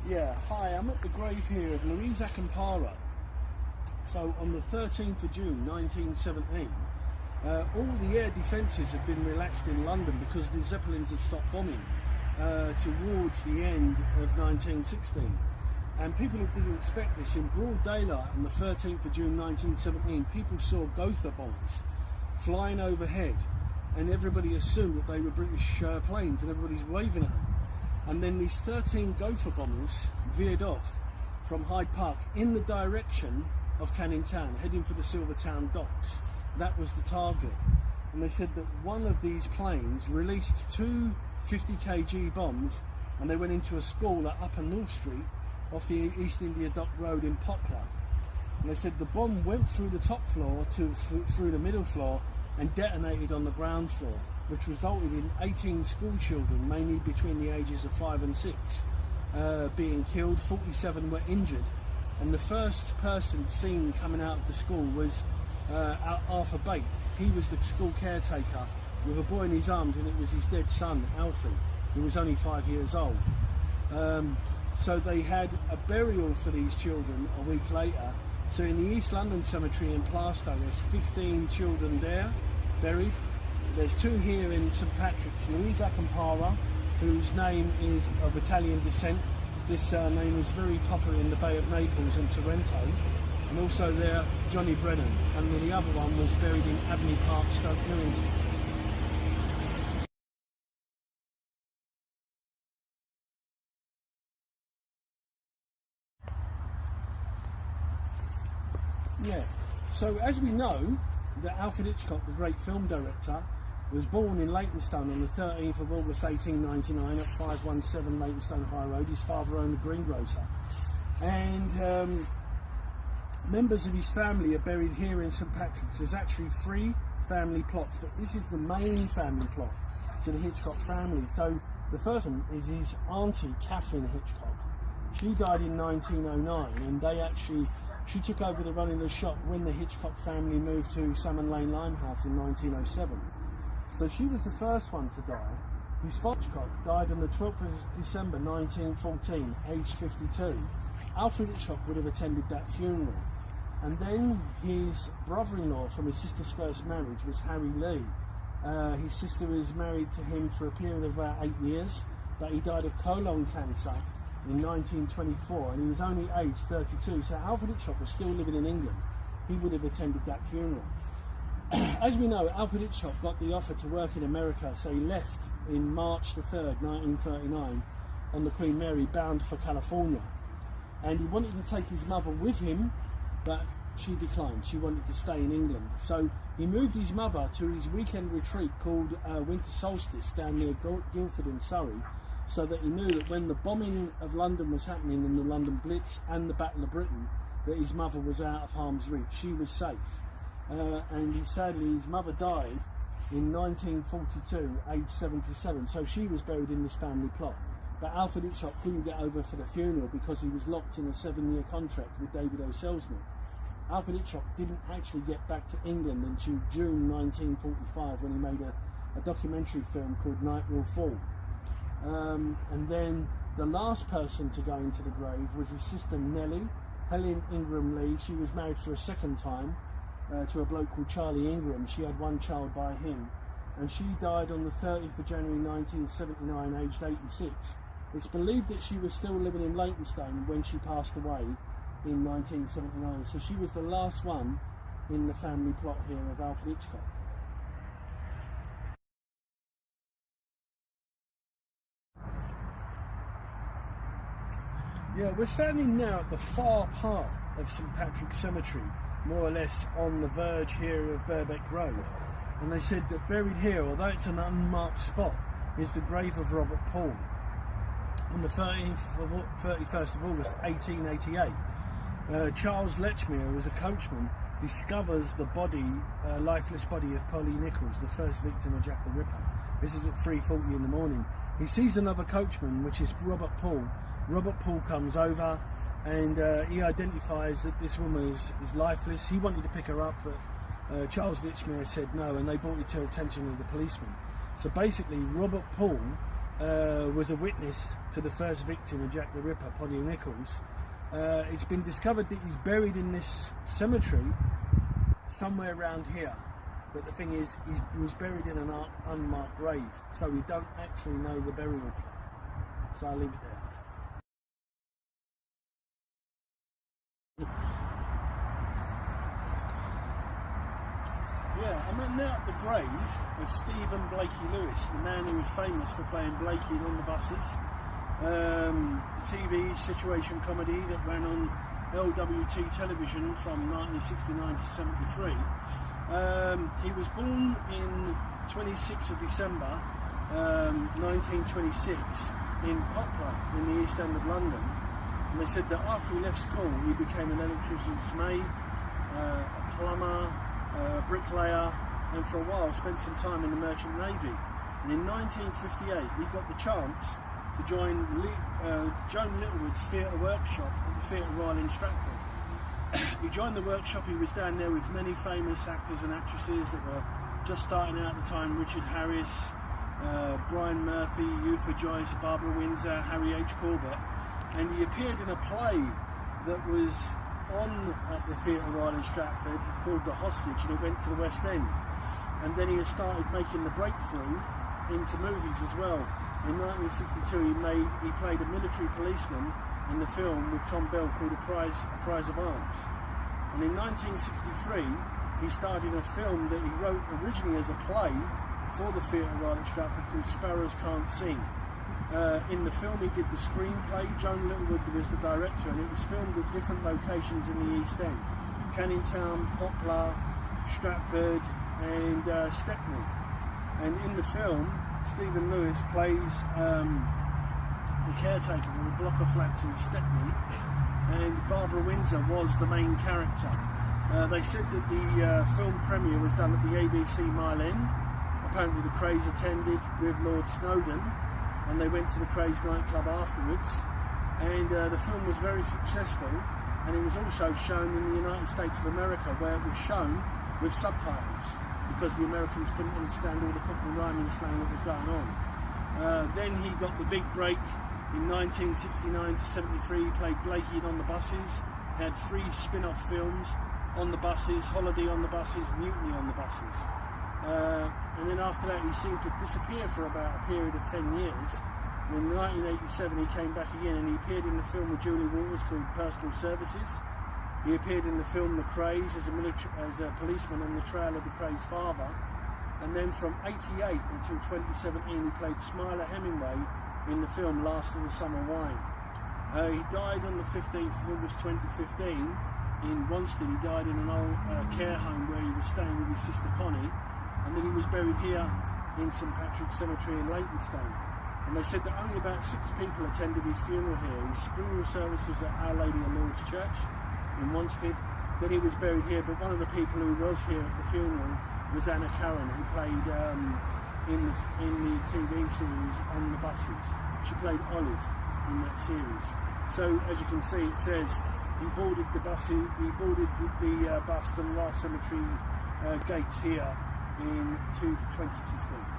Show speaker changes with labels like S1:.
S1: Yeah, hi, I'm at the grave here of Louise Accampara. So on the 13th of June 1917, all the air defences had been relaxed in London because the Zeppelins had stopped bombing towards the end of 1916. And people who didn't expect this, in broad daylight on the 13th of June 1917, people saw Gotha bombs flying overhead, and everybody assumed that they were British planes, and everybody's waving at them. And then these 13 Gotha bombers veered off from Hyde Park in the direction of Canning Town, heading for the Silvertown docks. That was the target. And they said that one of these planes released two 50 kg bombs, and they went into a school at Upper North Street off the East India Dock Road in Poplar. And they said the bomb went through the top floor through the middle floor and detonated on the ground floor, which resulted in 18 school children, mainly between the ages of 5 and 6, being killed. 47 were injured. And the first person seen coming out of the school was Arthur Bate. He was the school caretaker with a boy in his arms, and it was his dead son, Alfie, who was only 5 years old. So they had a burial for these children a week later. So in the East London Cemetery in Plaistow, there's 15 children there, buried. There's two here in St Patrick's. Louise Accampara, whose name is of Italian descent. This name is very popular in the Bay of Naples and Sorrento. And also there, Johnny Brennan. And then the other one was buried in Avenue Park, Stoke Newington. Yeah, so as we know, that Alfred Hitchcock, the great film director, was born in Leytonstone on the 13th of August 1899 at 517 Leytonstone High Road. His father owned a greengrocer. And members of his family are buried here in St Patrick's. There's actually 3 family plots, but this is the main family plot to the Hitchcock family. So the first one is his auntie, Catherine Hitchcock. She died in 1909, and she took over the running of the shop when the Hitchcock family moved to Salmon Lane Limehouse in 1907. So she was the first one to die. His father Hitchcock died on the 12th of December 1914, aged 52. Alfred Hitchcock would have attended that funeral. And then his brother-in-law from his sister's first marriage was Harry Lee. His sister was married to him for a period of about 8 years, but he died of colon cancer in 1924, and he was only aged 32. So Alfred Hitchcock was still living in England. He would have attended that funeral. As we know, Alfred Hitchcock got the offer to work in America, so he left in March the 3rd, 1939, on the Queen Mary, bound for California. And he wanted to take his mother with him, but she declined. She wanted to stay in England. So he moved his mother to his weekend retreat called Winter Solstice down near Guildford in Surrey, so that he knew that when the bombing of London was happening in the London Blitz and the Battle of Britain, that his mother was out of harm's reach. She was safe. And sadly, his mother died in 1942, aged 77. So she was buried in this family plot. But Alfred Hitchcock couldn't get over for the funeral because he was locked in a 7-year contract with David O. Selznick. Alfred Hitchcock didn't actually get back to England until June 1945, when he made a documentary film called Night Will Fall. And then the last person to go into the grave was his sister Nellie, Helen Ingram Lee. She was married for a second time to a bloke called Charlie Ingram. She had 1 child by him, and she died on the 30th of January 1979, aged 86. It's believed that she was still living in Leytonstone when she passed away in 1979. So she was the last one in the family plot here of Alfred Hitchcock. Yeah, we're standing now at the far part of St Patrick's Cemetery, more or less on the verge here of Birkbeck Road. And they said that buried here, although it's an unmarked spot, is the grave of Robert Paul. On the 31st of August 1888, Charles Lechmere, who was a coachman, discovers the body, lifeless body of Polly Nichols, the first victim of Jack the Ripper. This is at 3:40 in the morning. He sees another coachman, which is Robert Paul. Robert Paul comes over, and he identifies that this woman is lifeless. He wanted to pick her up, but Charles Lechmere said no, and they brought it to the attention of the policeman. So basically, Robert Paul was a witness to the first victim of Jack the Ripper, Polly Nichols. It's been discovered that he's buried in this cemetery somewhere around here. But the thing is, he was buried in an unmarked grave, so we don't actually know the burial plot. So I'll leave it there. Yeah, I'm now at the grave of Stephen Blakey Lewis, the man who was famous for playing Blakey on the buses. The TV situation comedy that ran on LWT television from 1969 to 73. He was born in 26th of December 1926 in Poplar in the East End of London. And they said that after he left school he became an electrician's mate, a plumber, a bricklayer, and for a while spent some time in the Merchant Navy. And in 1958 he got the chance to join Joan Littlewood's theatre workshop at the Theatre Royal in Stratford. He joined the workshop. He was down there with many famous actors and actresses that were just starting out at the time: Richard Harris, Brian Murphy, Eupha Joyce, Barbara Windsor, Harry H. Corbett. And he appeared in a play that was on at the Theatre Royal in Stratford called The Hostage, and it went to the West End. And then he started making the breakthrough into movies as well. In 1962 he played a military policeman in the film with Tom Bell called A Prize of Arms. And in 1963 he starred in a film that he wrote originally as a play for the Theatre Royal at Stratford called Sparrows Can't Sing. In the film he did the screenplay. Joan Littlewood was the director, and it was filmed at different locations in the East End: Canning Town, Poplar, Stratford and Stepney. And in the film Stephen Lewis plays the caretaker of a block of flats in Stepney, and Barbara Windsor was the main character. They said that the film premiere was done at the ABC Mile End. Apparently the Krays attended with Lord Snowdon, and they went to the Krays nightclub afterwards, and the film was very successful, and it was also shown in the United States of America, where it was shown with subtitles because the Americans couldn't understand all the Cockney rhyming slang that was going on. Then he got the big break in 1969 to 73. He played Blakey on the buses. He had 3 spin-off films: On the Buses, Holiday on the Buses, Mutiny on the Buses. And then after that he seemed to disappear for about a period of 10 years. And in 1987 he came back again, and he appeared in the film with Julie Walters called Personal Services. He appeared in the film The Krays as a policeman on the trail of the Krays' father. And then from 88 until 2017 he played Smiler Hemingway in the film Last of the Summer Wine. He died on the 15th of August 2015 in Wanstead. He died in an old care home where he was staying with his sister Connie. And then he was buried here in St Patrick's Cemetery in Leytonstone. And they said that only about 6 people attended his funeral here. His funeral service was at Our Lady of Lourdes Church in Wanstead. Then he was buried here, but one of the people who was here at the funeral was Anna Curran, who played in the TV series On the Buses. She played Olive in that series. So as you can see, it says he boarded the bus to the Last Cemetery gates here in 2015.